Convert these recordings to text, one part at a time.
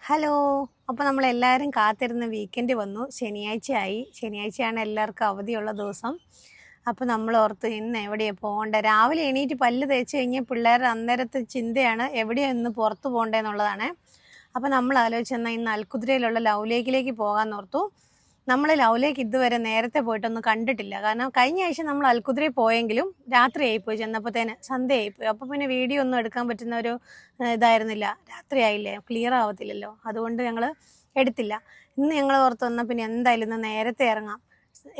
Hello. അപ്പോൾ നമ്മളെല്ലാവരും കാത്തിരുന്ന വീക്കെൻഡ് വന്നു. ശനിയാഴ്ചയായി. ശനിയാഴ്ചയാണ് എല്ലാവർക്കും അവധിയുള്ള ദിവസം. അപ്പോൾ നമ്മൾ ഓർത്ത് ഇന്ന് എവിടെയാണ് പോകേണ്ടത്. രാവിലെ എണീറ്റ് പല്ല് തേച്ച് കഴിഞ്ഞാൽ പിള്ളേരുടെ അന്നേരത്തെ ചിന്തയാണ് എവിടെയാണ് ഇന്ന് പുറത്ത് പോകേണ്ടതെന്നുള്ളതാണ്. അപ്പോൾ നമ്മൾ ആലോചിച്ചെന്നാൽ ഇന്ന് അൽക്കുതിരയിലുള്ള ലവ് ലേക്കിലേക്ക് പോകാമെന്ന് ഓർത്തു. നമ്മൾ ലവ് ലേക്ക് ഇതുവരെ നേരത്തെ പോയിട്ടൊന്നും കണ്ടിട്ടില്ല. കാരണം കഴിഞ്ഞ ആഴ്ച നമ്മൾ അൽക്കുതിരയിൽ പോയെങ്കിലും രാത്രിയായിപ്പോയി, ചെന്നപ്പോഴത്തേന് സന്ധ്യയായിപ്പോയി. അപ്പോൾ പിന്നെ വീഡിയോ ഒന്നും എടുക്കാൻ പറ്റുന്ന ഒരു ഇതായിരുന്നില്ല. രാത്രിയായില്ലേ, ക്ലിയർ ആവത്തില്ലല്ലോ, അതുകൊണ്ട് ഞങ്ങൾ എടുത്തില്ല. ഇന്ന് ഞങ്ങൾ ഓർത്ത് വന്നാൽ പിന്നെ എന്തായാലും ഇന്ന് നേരത്തെ ഇറങ്ങാം.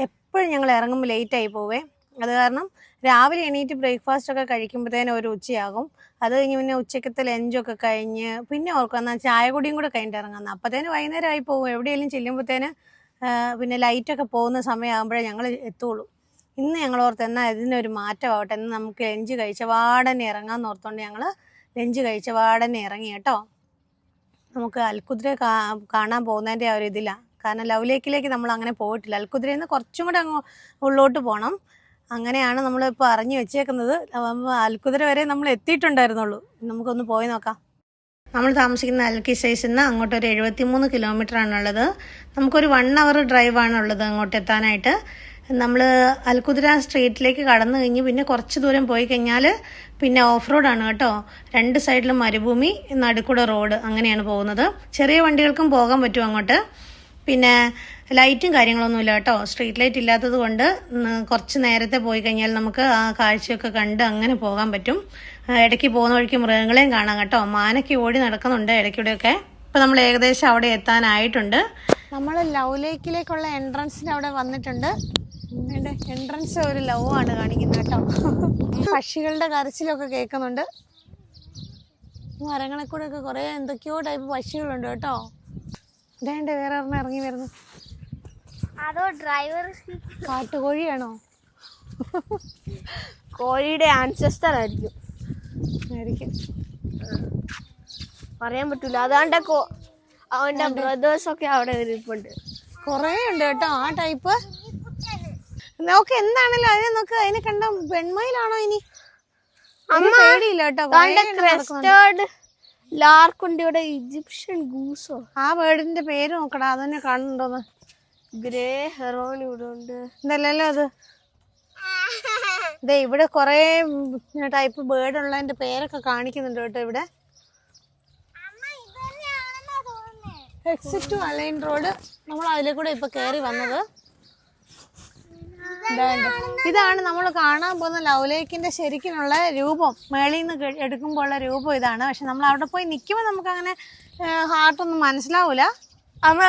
എപ്പോഴും ഞങ്ങൾ ഇറങ്ങുമ്പോൾ ലേറ്റായി പോവേ. അത് കാരണം രാവിലെ എണീറ്റ് ബ്രേക്ക്ഫാസ്റ്റൊക്കെ കഴിക്കുമ്പോഴത്തേനും ഒരു ഉച്ചയാകും. അത് കഴിഞ്ഞ് പിന്നെ ഉച്ചക്കത്തെ ലഞ്ചൊക്കെ കഴിഞ്ഞ് പിന്നെ ഓർക്കും എന്നാൽ ചായ കുടിയും കൂടെ കഴിഞ്ഞിട്ട് ഇറങ്ങാം. അപ്പോഴത്തേന് വൈകുന്നേരമായി പോകും. എവിടെയെങ്കിലും ചെല്ലുമ്പോഴത്തേന് പിന്നെ ലൈറ്റൊക്കെ പോകുന്ന സമയമാകുമ്പോഴേ ഞങ്ങൾ എത്തുള്ളൂ. ഇന്ന് ഞങ്ങൾ ഓർത്ത് എന്നാൽ ഇതിനൊരു മാറ്റമാവട്ടെ, എന്ന് നമുക്ക് ലഞ്ച് കഴിച്ച വാടനെ ഇറങ്ങാമെന്ന് ഓർത്തുകൊണ്ട് ഞങ്ങൾ ലഞ്ച് കഴിച്ച വാടനെ ഇറങ്ങി കേട്ടോ. നമുക്ക് അൽക്കുതിര കാണാൻ പോകുന്നതിൻ്റെ ആ ഒരു ഇതിലാണ്. കാരണം ലവ് ലേക്കിലേക്ക് നമ്മൾ അങ്ങനെ പോയിട്ടില്ല. അൽക്കുതിരയിൽ നിന്ന് കുറച്ചും കൂടെ അങ്ങ് ഉള്ളോട്ട് പോകണം. അങ്ങനെയാണ് നമ്മളിപ്പോൾ അറിഞ്ഞു വെച്ചേക്കുന്നത്. അൽക്കുതിര വരെ നമ്മൾ എത്തിയിട്ടുണ്ടായിരുന്നുള്ളൂ. നമുക്കൊന്ന് പോയി നോക്കാം. നമ്മൾ താമസിക്കുന്ന അൽക്കി സ്റ്റേഷനിൽ നിന്ന് അങ്ങോട്ട് ഒരു 73 കിലോമീറ്ററാണുള്ളത്. നമുക്കൊരു 1 hour ഡ്രൈവാണുള്ളത് അങ്ങോട്ട് എത്താനായിട്ട്. നമ്മൾ അൽക്കുതിര സ്ട്രീറ്റിലേക്ക് കടന്നു കഴിഞ്ഞ് പിന്നെ കുറച്ച് ദൂരം പോയി കഴിഞ്ഞാൽ പിന്നെ ഓഫ് റോഡാണ് കേട്ടോ. 2 സൈഡിലും മരുഭൂമി, നടുക്കൂടെ റോഡ്, അങ്ങനെയാണ് പോകുന്നത്. ചെറിയ വണ്ടികൾക്കും പോകാൻ പറ്റും അങ്ങോട്ട്. പിന്നെ ലൈറ്റും കാര്യങ്ങളൊന്നുമില്ല കേട്ടോ. സ്ട്രീറ്റ് ലൈറ്റ് ഇല്ലാത്തത് കൊണ്ട് കുറച്ച് നേരത്തെ പോയി കഴിഞ്ഞാൽ നമുക്ക് ആ കാഴ്ചയൊക്കെ കണ്ട് അങ്ങനെ പോകാൻ പറ്റും. ഇടയ്ക്ക് പോകുന്ന വഴിക്ക് മൃഗങ്ങളെയും കാണാം കേട്ടോ. മാനൊക്കെ ഓടി നടക്കുന്നുണ്ട് ഇടയ്ക്കൂടെയൊക്കെ. ഇപ്പം നമ്മൾ ഏകദേശം അവിടെ എത്താനായിട്ടുണ്ട്. നമ്മൾ ലവ് ലേക്കിലേക്കുള്ള എൻട്രൻസിന് അവിടെ വന്നിട്ടുണ്ട്. എൻട്രൻസ് ഒരു ലവ് ആണ് കാണിക്കുന്നത് കേട്ടോ. പക്ഷികളുടെ കരച്ചിലൊക്കെ കേൾക്കുന്നുണ്ട്. മരങ്ങളെ കൂടെ ഒക്കെ കുറേ എന്തൊക്കെയോ ടൈപ്പ് പക്ഷികളുണ്ട് കേട്ടോ. വേണ്ട വേറെ ഒരെണ്ണം ഇറങ്ങി വരുന്നു. അതോ ഡ്രൈവർ കാട്ടുകോഴിയാണോ? കോഴിയുടെ ആൻസെസ്റ്റർ ആയിരിക്കും. പറയാൻ പറ്റൂല. അതാണ്ട് അവന്റെ ബ്രദേഴ്സ് ഒക്കെ അവിടെ ഇരിപ്പുണ്ട്. കൊറേ ഉണ്ട് കേട്ടോ ആ ടൈപ്പ്. നോക്ക് എന്താണല്ലോ അതിനെ നോക്ക്. അതിനെ കണ്ട പെൺമയിലാണോ ഇനി? പേടിയില്ല കേട്ടോ. ലാർക്കുണ്ട് ഇവിടെ. ഈജിപ്ഷ്യൻ ഗൂസോ ആ ബേർഡിന്റെ പേര് നോക്കടാ, അതന്നെ കാണുന്നുണ്ടോന്ന്. ഗ്രേ ഹെറോൺ ഇവിടെ ഉണ്ട്. ഇതല്ലല്ലോ അത്. ഇതേ ഇവിടെ കൊറേ ടൈപ്പ് ബേർഡ് ഉള്ളതിന്റെ പേരൊക്കെ കാണിക്കുന്നുണ്ട് കേട്ടോ ഇവിടെ. Exit to Al Ain road. നമ്മൾ അതിലേക്കൂടെ ഇപ്പൊ കയറി വന്നത്. ഇതാണ് നമ്മൾ കാണാൻ പോകുന്ന ലവ് ലേക്കിന്റെ ശരിക്കുള്ള രൂപം. മേളിൽ നിന്ന് എടുക്കുമ്പോൾ ഉള്ള രൂപം ഇതാണ്. പക്ഷെ നമ്മൾ അവിടെ പോയി നിൽക്കുമ്പോൾ നമുക്ക് അങ്ങനെ ഹാർട്ടൊന്നും മനസ്സിലാവൂല.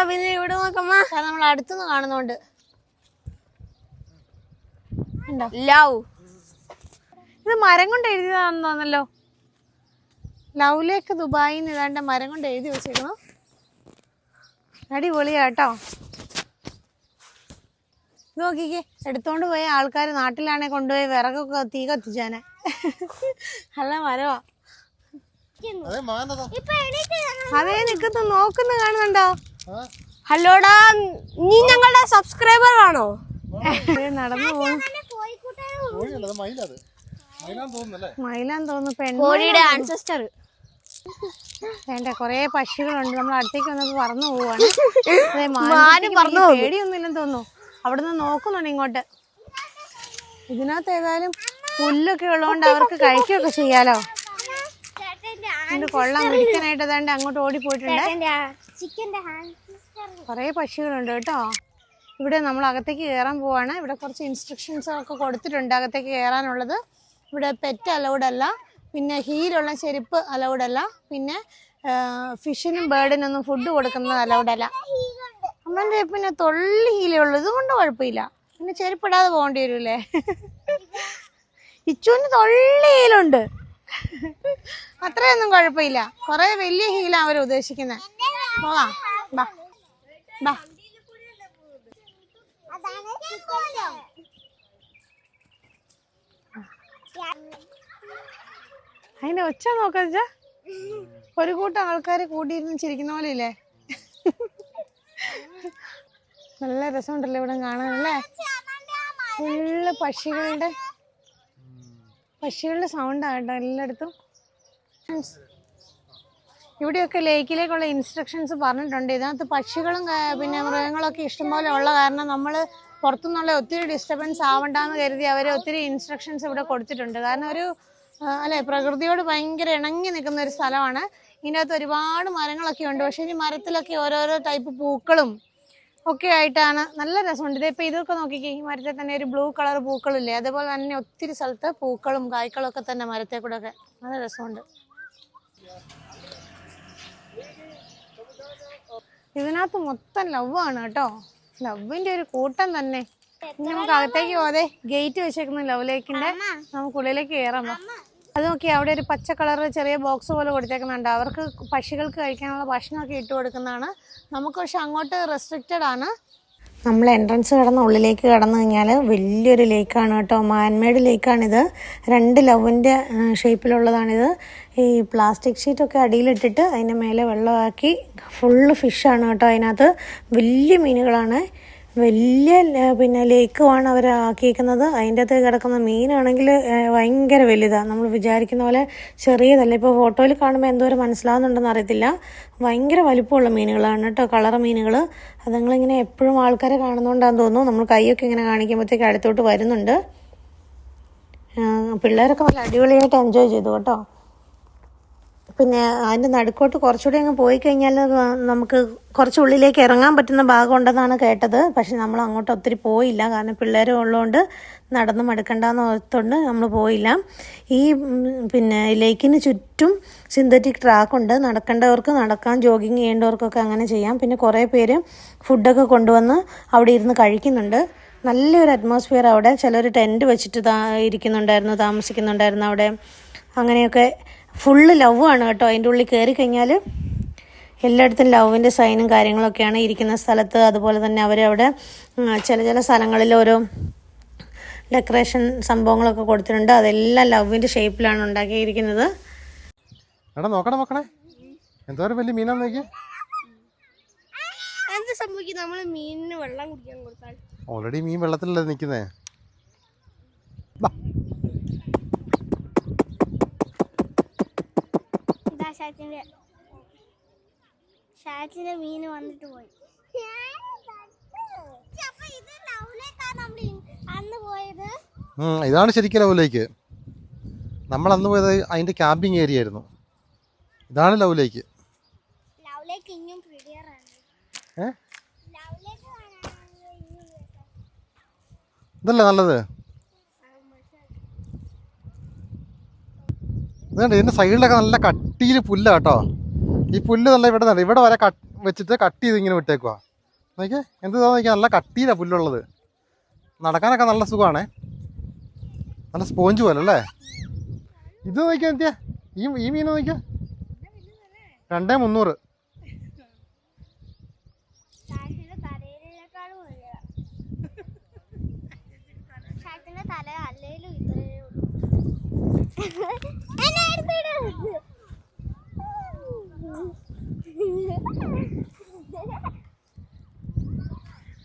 പിന്നെ ഇവിടെ നോക്കാം, കാരണം നമ്മൾ അടുത്തുനിന്ന് കാണുന്നോണ്ട്. ലവ് ഇത് മരം കൊണ്ട് എഴുതിയതാണെന്ന് തോന്നല്ലോ. ലവ് ലേക്ക് ദുബായിന്ന് ഇതാണ്ട് മരം കൊണ്ട് എഴുതി വെച്ചേക്കുന്നു. അടിപൊളിയാ കേട്ടോ. നോക്കിക്കേ, എടുത്തോണ്ട് പോയ ആൾക്കാർ നാട്ടിലാണെ കൊണ്ടുപോയി വിറകൊക്കെ തീ കത്തിച്ചാനെ. നല്ല മരവാ. അതേ നിൽക്കുന്നു, നോക്കുന്ന കാണുന്നുണ്ടോ? ഹലോടാ, നീ ഞങ്ങളുടെ സബ്സ്ക്രൈബർ ആണോ? നടന്നു പോകുന്നു. മയിലാൻ തോന്നുന്നു. കോഴിയുടെ ആൻസെസ്റ്റർ. വേണ്ട, കൊറേ പക്ഷികളുണ്ട്. നമ്മൾ അടുത്തേക്ക് വന്നപ്പോ പറന്നു പോവാണ്. പേടിയൊന്നുമില്ലെന്ന് തോന്നുന്നു. അവിടുന്ന് നോക്കുന്നുണ്ട് ഇങ്ങോട്ട്. ഇതിനകത്ത് ഏതായാലും പുല്ലൊക്കെ ഉള്ളതുകൊണ്ട് അവർക്ക് കഴിക്കുകയൊക്കെ ചെയ്യാലോ. എന്റെ കൊള്ളാൻ പിടിക്കാനായിട്ട് ഏതാണ്ട് അങ്ങോട്ട് ഓടിപ്പോയിട്ടുണ്ട്. കുറേ പക്ഷികളുണ്ട് കേട്ടോ. ഇവിടെ നമ്മൾ അകത്തേക്ക് കയറാൻ പോവാണ്. ഇവിടെ കുറച്ച് ഇൻസ്ട്രക്ഷൻസ് ഒക്കെ കൊടുത്തിട്ടുണ്ട് അകത്തേക്ക് കയറാനുള്ളത്. ഇവിടെ പെറ്റ് അലൗഡ് അല്ല, പിന്നെ ഹീലുള്ള ചെരുപ്പ് അലൗഡ് അല്ല, പിന്നെ ഫിഷിനും ബേർഡിനൊന്നും ഫുഡ് കൊടുക്കുന്നത് അലൗഡ് അല്ല. അമ്മൻ്റെ പിന്നെ തൊള്ളി ഹീലേ ഉള്ളൂ, ഇതുകൊണ്ട് കുഴപ്പമില്ല. പിന്നെ ചെരുപ്പിടാതെ പോകേണ്ടി വരൂലേ. ഇച്ചുവിന് തൊള്ളി ഹീലുണ്ട്, അത്രയൊന്നും കുഴപ്പമില്ല. കുറെ വലിയ ഹീലാണ് അവർ ഉദ്ദേശിക്കുന്നത്. പോവാം, ബാ ബാ. അതിന്റെ ഒച്ച നോക്കാ. ഒരു കൂട്ടം ആൾക്കാർ കൂട്ടിയിരുന്ന് ചിരിക്കുന്ന പോലെ ഇല്ലേ. നല്ല രസമുണ്ടല്ലോ ഇവിടെ കാണാനല്ലേ. ഫുള്ള് പക്ഷികളുടെ സൗണ്ടാണ് കേട്ടോ എല്ലായിടത്തും. ഇവിടെയൊക്കെ ലേക്കിലേക്കുള്ള ഇൻസ്ട്രക്ഷൻസ് പറഞ്ഞിട്ടുണ്ട്. ഇതിനകത്ത് പക്ഷികളും പിന്നെ മൃഗങ്ങളൊക്കെ ഇഷ്ടംപോലെ ഉള്ള കാരണം നമ്മൾ പുറത്തുനിന്നുള്ള ഒത്തിരി ഡിസ്റ്റർബൻസ് ആവണ്ടെന്ന് കരുതി അവർ ഒത്തിരി ഇൻസ്ട്രക്ഷൻസ് ഇവിടെ കൊടുത്തിട്ടുണ്ട്. കാരണം ഒരു അല്ലെ പ്രകൃതിയോട് ഭയങ്കര ഇണങ്ങി നിൽക്കുന്ന ഒരു സ്ഥലമാണ്. ഇതിനകത്ത് ഒരുപാട് മരങ്ങളൊക്കെ ഉണ്ട്. പക്ഷേ ഈ മരത്തിലൊക്കെ ഓരോരോ ടൈപ്പ് പൂക്കളും ഒക്കെ ആയിട്ടാണ് നല്ല രസമുണ്ട്. ഇതിപ്പോൾ ഇതൊക്കെ നോക്കിക്കേ, ഈ മരത്തിൽ തന്നെ ഒരു ബ്ലൂ കളർ പൂക്കളില്ലേ, അതേപോലെ തന്നെ ഒത്തിരി സ്ഥലത്ത് പൂക്കളും കായ്ക്കളും ഒക്കെ തന്നെ മരത്തെ കൂടെ ഒക്കെ നല്ല രസമുണ്ട്. ഇതിനകത്ത് മൊത്തം ലവാണ് കേട്ടോ, ലവിന്റെ ഒരു കൂട്ടം തന്നെ. ഇനി നമുക്ക് അകത്തേക്ക് പോകാതെ ഗേറ്റ് വെച്ചേക്കുന്ന ലവ് ലേക്കിന്റെ, നമുക്ക് ഉള്ളിലേക്ക് കയറാം. അത് നോക്കി, അവിടെ ഒരു പച്ച കളർ ചെറിയ ബോക്സ് പോലെ കൊടുത്തേക്കുന്നുണ്ട്. അവർക്ക് പക്ഷികൾക്ക് കഴിക്കാനുള്ള ഭക്ഷണമൊക്കെ ഇട്ട് കൊടുക്കുന്നതാണ്. നമുക്ക് പക്ഷെ അങ്ങോട്ട് റെസ്ട്രിക്റ്റഡ് ആണ്. നമ്മൾ എൻട്രൻസ് കടന്ന് ഉള്ളിലേക്ക് കടന്നു കഴിഞ്ഞാൽ വലിയൊരു ലേക്കാണ് കേട്ടോ, മാൻമേഡ് ലേക്കാണിത്. 2 ലവിൻ്റെ ഷേപ്പിലുള്ളതാണിത്. ഈ പ്ലാസ്റ്റിക് ഷീറ്റൊക്കെ അടിയിലിട്ടിട്ട് അതിൻ്റെ മേലെ വെള്ളമാക്കി ഫുള്ള് ഫിഷാണ് കേട്ടോ. അതിനകത്ത് വലിയ മീനുകളാണ്, വലിയ പിന്നെ ലേക്കുമാണ് അവർ ആക്കിയിരിക്കുന്നത്. അതിൻ്റെ അകത്ത് കിടക്കുന്ന മീനാണെങ്കിൽ ഭയങ്കര വലുതാണ്. നമ്മൾ വിചാരിക്കുന്ന പോലെ ചെറിയതല്ല. ഇപ്പോൾ ഫോട്ടോയിൽ കാണുമ്പോൾ എന്തോരം മനസ്സിലാവുന്നുണ്ടെന്ന് അറിയത്തില്ല. ഭയങ്കര വലിപ്പമുള്ള മീനുകളാണ് കേട്ടോ, കളർ മീനുകൾ. അതുങ്ങളിങ്ങനെ എപ്പോഴും ആൾക്കാരെ കാണുന്നതുകൊണ്ടാണെന്ന് തോന്നുന്നു. നമ്മൾ കൈയൊക്കെ ഇങ്ങനെ കാണിക്കുമ്പോഴത്തേക്ക് അടുത്തോട്ട് വരുന്നുണ്ട്. പിള്ളേരൊക്കെ നല്ല അടിപൊളിയായിട്ട് എൻജോയ് ചെയ്തു കേട്ടോ. പിന്നെ അതിൻ്റെ നടുക്കോട്ട് കുറച്ചുകൂടി അങ്ങ് പോയി കഴിഞ്ഞാൽ നമുക്ക് കുറച്ച് ഉള്ളിലേക്ക് ഇറങ്ങാൻ പറ്റുന്ന ഭാഗം ഉണ്ടെന്നാണ് കേട്ടത്. പക്ഷെ നമ്മൾ അങ്ങോട്ട് ഒത്തിരി പോയില്ല, കാരണം പിള്ളേർ ഉള്ളതുകൊണ്ട് നടന്ന് മടുക്കണ്ടെന്ന് ഓർത്തുകൊണ്ട് നമ്മൾ പോയില്ല. ഈ പിന്നെ ലേക്കിന് ചുറ്റും സിന്തറ്റിക് ട്രാക്കുണ്ട്. നടക്കേണ്ടവർക്ക് നടക്കാം, ജോഗിങ് ചെയ്യേണ്ടവർക്കൊക്കെ അങ്ങനെ ചെയ്യാം. പിന്നെ കുറേ പേര് ഫുഡൊക്കെ കൊണ്ടുവന്ന് അവിടെ ഇരുന്ന് കഴിക്കുന്നുണ്ട്. നല്ലൊരു അറ്റ്മോസ്ഫിയർ അവിടെ. ചിലർ ടെൻറ്റ് വെച്ചിട്ട് താമസിക്കുന്നുണ്ടായിരുന്നു അവിടെ. അങ്ങനെയൊക്കെ ഫുള്ള് ലവാണ് കേട്ടോ. അതിൻ്റെ ഉള്ളിൽ കയറി കഴിഞ്ഞാൽ എല്ലായിടത്തും ലവിൻ്റെ സൈനും കാര്യങ്ങളൊക്കെയാണ് ഇരിക്കുന്ന സ്ഥലത്ത്. അതുപോലെ തന്നെ അവരവിടെ ചില സ്ഥലങ്ങളിൽ ഓരോ ഡെക്കറേഷൻ സംഭവങ്ങളൊക്കെ കൊടുത്തിട്ടുണ്ട്. അതെല്ലാം ലവിൻ്റെ ഷേപ്പിലാണ് ഉണ്ടാക്കിയിരിക്കുന്നത്. എടാ നോക്കണേ മക്കളെ, എന്തോരം വലിയ മീനാന്ന് നോക്കി. എന്ത് സംഭവിക്കും നമ്മൾ മീനിന് വെള്ളം കുടിക്കാൻ കൊടുത്താൽ? ഓൾറെഡി മീൻ വെള്ളത്തിലല്ലേ നിൽക്കുന്നേ. ഷാറ്റിന്റെ മീന് വന്നിട്ട് പോയി. ഇതാണ് ശരിക്കും ലവിലേക്ക്. നമ്മൾ അന്ന് പോയത് അതിന്റെ ക്യാമ്പിംഗ് ഏരിയ ആയിരുന്നു. ഇതാണ് ലവിലേക്ക്. ഇതല്ലേ നല്ലത്. ഇതുണ്ട്, ഇതിന്റെ സൈഡിലൊക്കെ നല്ല കട്ടിയിൽ പുല്ല കേട്ടോ. ഈ പുല്ല് നല്ല ഇവിടെ വരെ വെച്ചിട്ട് കട്ട് ചെയ്ത് ഇങ്ങനെ വിട്ടേക്കുക. നോക്കിയേ എന്ത് നോക്കിയാൽ നല്ല കട്ടിയിലാണ് പുല്ലുള്ളത്. നടക്കാനൊക്കെ നല്ല സുഖമാണേ, നല്ല സ്പോഞ്ച് പോലെ അല്ലേ. ഇത് നോക്കിയാൽ എന്തിയാ ഈ മീൻ നോക്കിയാ 2,300.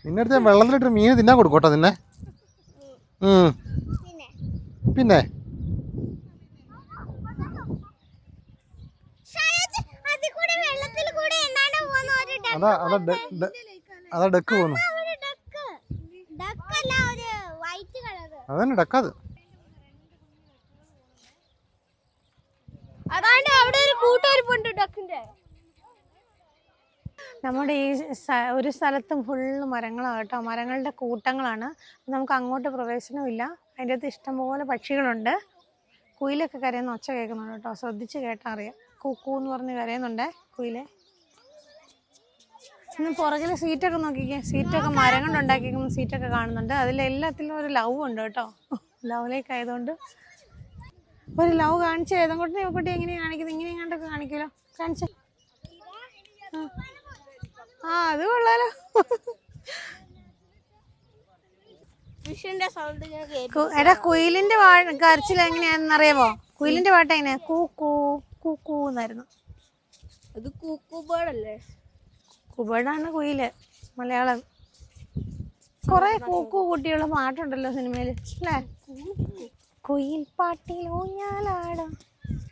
നിന്റെ അടുത്ത് വെള്ളത്തിലിട്ട് മീൻ തിന്നാൻ കൊടുക്കോട്ടോ നിന്നെ. പിന്നെ അതാ ഡക്ക് പോന്നു. അതന്നെ ഡക്കാത്. നമ്മുടെ ഈ ഒരു സ്ഥലത്തും ഫുള്ള് മരങ്ങളാണ് കേട്ടോ, മരങ്ങളുടെ കൂട്ടങ്ങളാണ്. നമുക്ക് അങ്ങോട്ട് പ്രവേശനമില്ല. അതിൻ്റെ അകത്ത് ഇഷ്ടംപോലെ പക്ഷികളുണ്ട്. കുയിലൊക്കെ കരയുന്ന ഒച്ച കേൾക്കുന്നുണ്ട് കേട്ടോ, ശ്രദ്ധിച്ച് കേട്ടാൽ അറിയാം. കൂക്കൂ എന്ന് പറഞ്ഞ് കരയുന്നുണ്ടേ കുയിലെ. ഇന്ന് പുറകിലെ സീറ്റൊക്കെ നോക്കിക്കേ, സീറ്റൊക്കെ മരം കൊണ്ട് ഉണ്ടാക്കിയിരിക്കുന്ന സീറ്റൊക്കെ കാണുന്നുണ്ട്. അതിലെല്ലാത്തിലും ഒരു ലവ് ഉണ്ട് കേട്ടോ. ലവിലേക്ക് ആയതുകൊണ്ട് ഒരു ലവ് കാണിച്ച് ഏതെങ്കിലും കുട്ടി എങ്ങനെയാണ് കാണിക്കുന്നത്, ഇങ്ങനെ കണ്ടൊക്കെ കാണിക്കുമല്ലോ. കാണിച്ചേ. അത് കൊള്ളാലോ. എടാ കുയിലിന്റെ കരച്ചിൽ എങ്ങനെയാണെന്ന് അറിയാമോ? കുയിലിന്റെ പാട്ട് എങ്ങനെയാ? കൂക്കൂ കൂക്കൂ എന്നായിരുന്നു. അത് കൂക്കുബേർഡല്ലേ? കുബേർഡാണ് കുയില്, മലയാളം. കൊറേ കൂക്കു കുട്ടിയുള്ള പാട്ടുണ്ടല്ലോ സിനിമയില് അല്ലേ? കുയിൽ പാട്ടിൽ ഊഞ്ഞാലാടാം,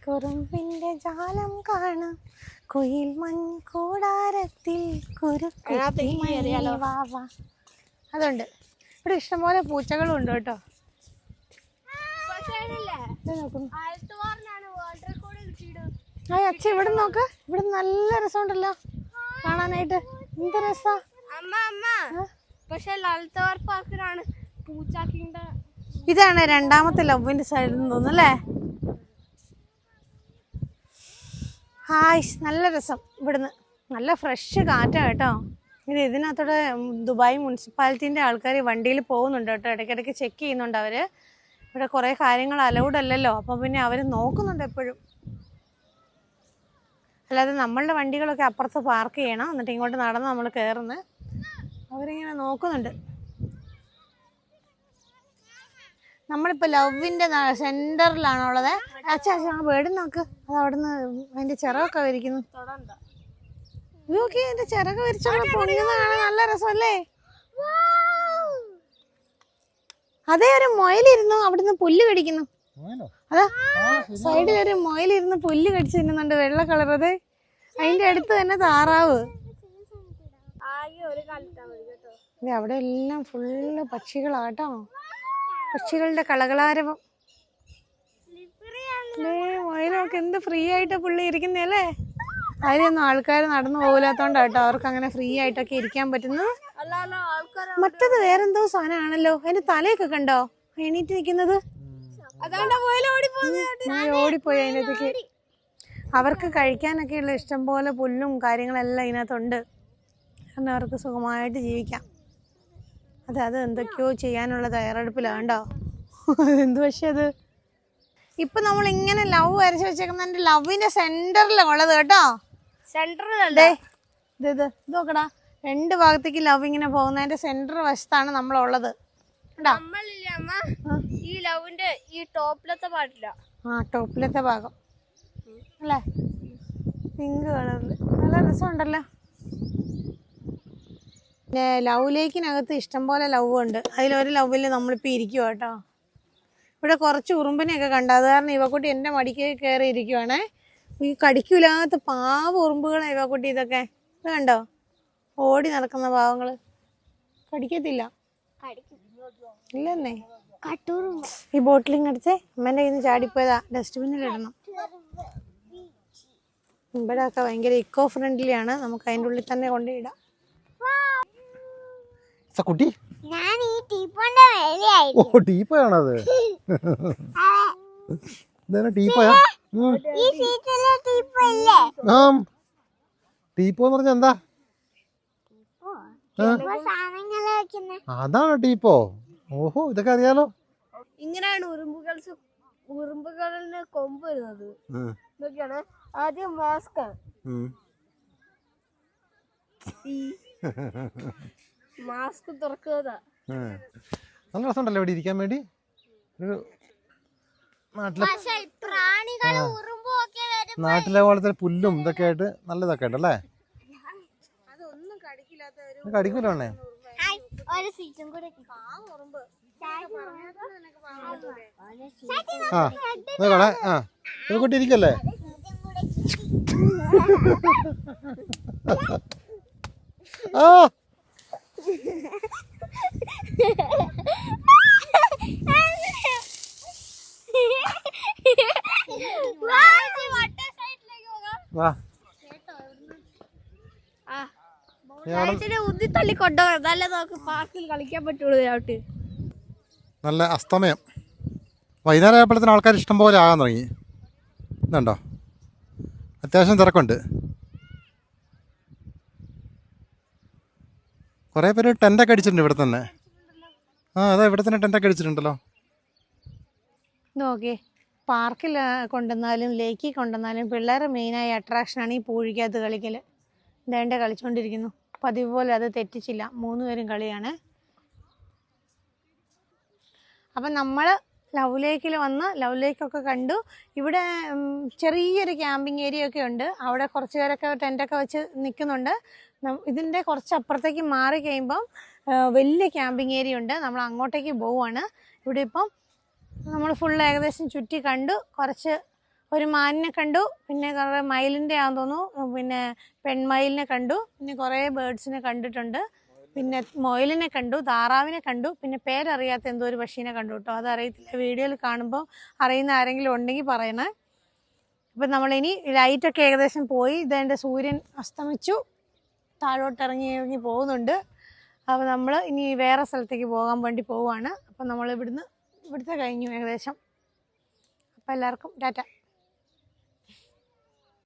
കുറുമ്പിന്റെ ജാലം കാണാം, കുയിൽ മൺകൂടാരത്തിൽ അതിനകത്ത് ഈ അറിയാലോ. വാവാ. അതുണ്ട്. ഇവിടെ ഇഷ്ടംപോലെ പൂച്ചകളും ഉണ്ട് കേട്ടോ. ദേ നോക്കുന്നു. അച്ഛ ഇവിടെ നോക്ക്, ഇവിടെ നല്ല രസമുണ്ടല്ലോ കാണാനായിട്ട്. എന്ത് രസാ. പക്ഷെ ലളിതവാർ പാർക്കിലാണ് പൂച്ചാക്കിന്റെ. ഇതാണ് രണ്ടാമത്തെ ലവിന്റെ സൈഡിൽ നിന്ന് തോന്നുന്നു അല്ലേ? ഹായ്, നല്ല രസം. ഇവിടുന്ന് നല്ല ഫ്രഷ് കാറ്റാണ് കേട്ടോ. ഇതിനകത്തൂടെ ദുബായ് മുനിസിപ്പാലിറ്റീൻ്റെ ആൾക്കാർ വണ്ടിയിൽ പോകുന്നുണ്ട് കേട്ടോ. ഇടയ്ക്കിടയ്ക്ക് ചെക്ക് ചെയ്യുന്നുണ്ട് അവർ. ഇവിടെ കുറേ കാര്യങ്ങൾ അലൗഡ് അല്ലല്ലോ, അപ്പം പിന്നെ അവർ നോക്കുന്നുണ്ട് എപ്പോഴും. അല്ലാതെ നമ്മളുടെ വണ്ടികളൊക്കെ അപ്പുറത്ത് പാർക്ക് ചെയ്യണം, എന്നിട്ട് ഇങ്ങോട്ട് നടന്ന് നമ്മൾ കയറുന്നത്. അവരിങ്ങനെ നോക്കുന്നുണ്ട്. നമ്മളിപ്പോൾ ലവിൻ്റെ സെൻറ്ററിലാണുള്ളത്. അച്ഛാ ആ ബേർഡ് നോക്ക്, അത് അവിടുന്ന് അതിൻ്റെ ചിറകൊക്കെ വിരിക്കുന്നു. നോക്കി അതിൻ്റെ ചിറക് വിരിച്ചോളെ പൊങ്ങുന്ന കാണാൻ നല്ല രസമല്ലേ? അതേ ഒരു മൊയിലിരുന്നു അവിടുന്ന് പുല്ല് കടിക്കുന്നു. അതാ സൈഡിൽ ഒരു മൊയിലിരുന്ന് പുല്ല് കടിച്ചു തിന്നുന്നുണ്ട്, വെള്ള കളർ. അതെ, അതിന്റെ അടുത്ത് തന്നെ താറാവ്. അവിടെ എല്ലാം ഫുള്ള് പക്ഷികളാട്ടോ. പക്ഷികളുടെ കളകളാരവം. മൊയിലൊക്കെ എന്ത് ഫ്രീ ആയിട്ട് പുള്ളി ഇരിക്കുന്നല്ലേ. അതിലൊന്നും ആൾക്കാർ നടന്നു പോകില്ലാത്തോണ്ടാട്ടോ അവർക്ക് അങ്ങനെ ഫ്രീ ആയിട്ടൊക്കെ ഇരിക്കാൻ പറ്റുന്നത്. മറ്റത് വേറെന്തോ സാധനമാണല്ലോ, അതിന്റെ തലയൊക്കെ കണ്ടോ എണീറ്റ് നിൽക്കുന്നത്. ഓടിപ്പോയി അതിൻ്റെ അടുത്തേക്ക്. അവർക്ക് കഴിക്കാനൊക്കെയുള്ള ഇഷ്ടം പോലെ പുല്ലും കാര്യങ്ങളെല്ലാം ഇതിനകത്തുണ്ട്. കാരണം അവർക്ക് സുഖമായിട്ട് ജീവിക്കാം. അത് എന്തൊക്കെയോ ചെയ്യാനുള്ള തയ്യാറെടുപ്പിലാണ്ടോ. എന്ത് പക്ഷെ അത് ഇപ്പൊ നമ്മൾ ഇങ്ങനെ ലവ് വരച്ച് വെച്ചേക്കുന്നതിന്റെ ലവിന്റെ സെന്ററിലാണ് ഉള്ളത് കേട്ടോ. സെന്ററിലല്ലേ ഇത് നോക്കടാ, രണ്ട് ഭാഗത്തേക്ക് ലവ് ഇങ്ങനെ പോകുന്നതിന്റെ സെന്റർ വശത്താണ് നമ്മളുള്ളത്. ഈ ലവിന്റെ ഈ ടോപ്പിലത്തെ പാട്ടില്ല. ടോപ്പിലത്തെ ഭാഗം അല്ലേ, പിങ്ക് കളറില് നല്ല രസമുണ്ടല്ലോ. പിന്നെ ലവ് ലേക്കിനകത്ത് ഇഷ്ടംപോലെ ലവ് ഉണ്ട്. അതിലൊരു ലവിൽ നമ്മളിപ്പോൾ ഇരിക്കുക കേട്ടോ. ഇവിടെ കുറച്ച് ഉറുമ്പിനെയൊക്കെ കണ്ട, അത് കാരണം ഇവക്കുട്ടി എൻ്റെ മടിക്ക് കയറി ഇരിക്കുവാണേ. ഈ കടിക്കൂലാത്ത പാവ ഉറുമ്പുകളെ ഇവക്കുട്ടി. ഇതൊക്കെ ഇത് കണ്ടോ, ഓടി നടക്കുന്ന പാവങ്ങൾ. കടിക്കത്തില്ല ഇല്ലെന്നേ. ഈ ബോട്ടിലിങ് അടിച്ചേ അമ്മേൻ്റെ കയ്യിൽ നിന്ന് ചാടിപ്പോയതാ, ഡസ്റ്റ്ബിന്നിലിടണം. ഇവിടെയൊക്കെ ഭയങ്കര ഇക്കോ ഫ്രണ്ട്ലി ആണ്, നമുക്ക് അതിൻ്റെ ഉള്ളിൽ തന്നെ കൊണ്ടിടാം. കുട്ടി ടീപ്പോയാണത്. ടീപ്പോയാ? ടീപ്പോ എന്ന് പറഞ്ഞ എന്താ? അതാണ് ടീപ്പോ. ഓഹോ, ഇതൊക്കെ അറിയാലോ. ഇങ്ങനെയാണ് ഉറുമ്പുകളിന് കൊമ്പ് വരുന്നത്. ഇതൊക്കെയാണ് ആദ്യം മാസ്ക്. മാസ്ക് തുറക്കുക. നല്ല രസമുണ്ടല്ലോ ഇവിടെ ഇരിക്കാൻ വേണ്ടി. ഒരു നാട്ടിലെ പോലത്തെ പുല്ലും ഇതൊക്കെ ആയിട്ട് നല്ലതൊക്കെ ഉണ്ടല്ലേ. കടിക്കൂലേ? കുട്ടി ഇരിക്കല്ലേ. ആ ഉന്തിത്തള്ളിക്കൊണ്ടോ, നല്ല നമുക്ക് പാർക്കിൽ കളിക്കാൻ പറ്റുള്ളൂ. നല്ല അസ്തമയം. വൈകുന്നേരം ആയപ്പോഴത്തേന് ആൾക്കാർ ഇഷ്ടം പോലെ ആകാൻ തുടങ്ങി. ഇതുണ്ടോ, അത്യാവശ്യം തിരക്കുണ്ട്. കുറേ പേര് ടെൻ്റൊക്കെ അടിച്ചിട്ടുണ്ട് ഇവിടെ തന്നെ. അതാ ഇവിടെ തന്നെ ടെൻ്റൊക്കെ അടിച്ചിട്ടുണ്ടല്ലോ. നോക്കിയേ, പാർക്കിൽ കൊണ്ടുവന്നാലും ലേക്കിൽ കൊണ്ടുവന്നാലും പിള്ളേരെ മെയിനായ അട്രാക്ഷനാണ് ഈ പൂഴിക്കകത്ത് കളിക്കൽ. ഇതേണ്ട കളിച്ചുകൊണ്ടിരിക്കുന്നു പതിവ് പോലെ. അത് തെറ്റിച്ചില്ല, 3 പേരും കളിയാണ്. അപ്പം നമ്മൾ ലവ് ലേക്കിൽ വന്ന് ലവ് ലേക്കൊക്കെ കണ്ടു. ഇവിടെ ചെറിയൊരു ക്യാമ്പിംഗ് ഏരിയ ഒക്കെ ഉണ്ട്. അവിടെ കുറച്ച് പേരൊക്കെ ടെൻ്റൊക്കെ വെച്ച് നിൽക്കുന്നുണ്ട്. ഇതിൻ്റെ കുറച്ച് അപ്പുറത്തേക്ക് മാറി കഴിയുമ്പം വലിയ ക്യാമ്പിംഗ് ഏരിയ ഉണ്ട്. നമ്മൾ അങ്ങോട്ടേക്ക് പോവുകയാണ്. ഇവിടെ ഇപ്പം നമ്മൾ ഫുൾ ഏകദേശം ചുറ്റി കണ്ടു. കുറച്ച് ഒരു മാനിനെ കണ്ടു, പിന്നെ കുറേ മയിലിൻ്റെ ആണെന്ന് തോന്നുന്നു, പിന്നെ പെൺമയിലിനെ കണ്ടു, പിന്നെ കുറേ ബേർഡ്സിനെ കണ്ടിട്ടുണ്ട്, പിന്നെ മൊയിലിനെ കണ്ടു, താറാവിനെ കണ്ടു, പിന്നെ പേരറിയാത്ത എന്തോ ഒരു പക്ഷീനെ കണ്ടു കേട്ടോ. അതറിയത്തില്ല, വീഡിയോയിൽ കാണുമ്പോൾ അറിയുന്ന ആരെങ്കിലും ഉണ്ടെങ്കിൽ പറയണേ. അപ്പം നമ്മളിനി ലൈറ്റൊക്കെ ഏകദേശം പോയി, ഇതെൻ്റെ സൂര്യൻ അസ്തമിച്ചു, താഴോട്ട് ഇറങ്ങി പോകുന്നുണ്ട്. അപ്പോൾ നമ്മൾ ഇനി വേറെ സ്ഥലത്തേക്ക് പോകാൻ വേണ്ടി പോവുകയാണ്. അപ്പം നമ്മൾ ഇവിടുത്തെ കഴിഞ്ഞു ഏകദേശം. അപ്പോൾ എല്ലാവർക്കും ടാറ്റ.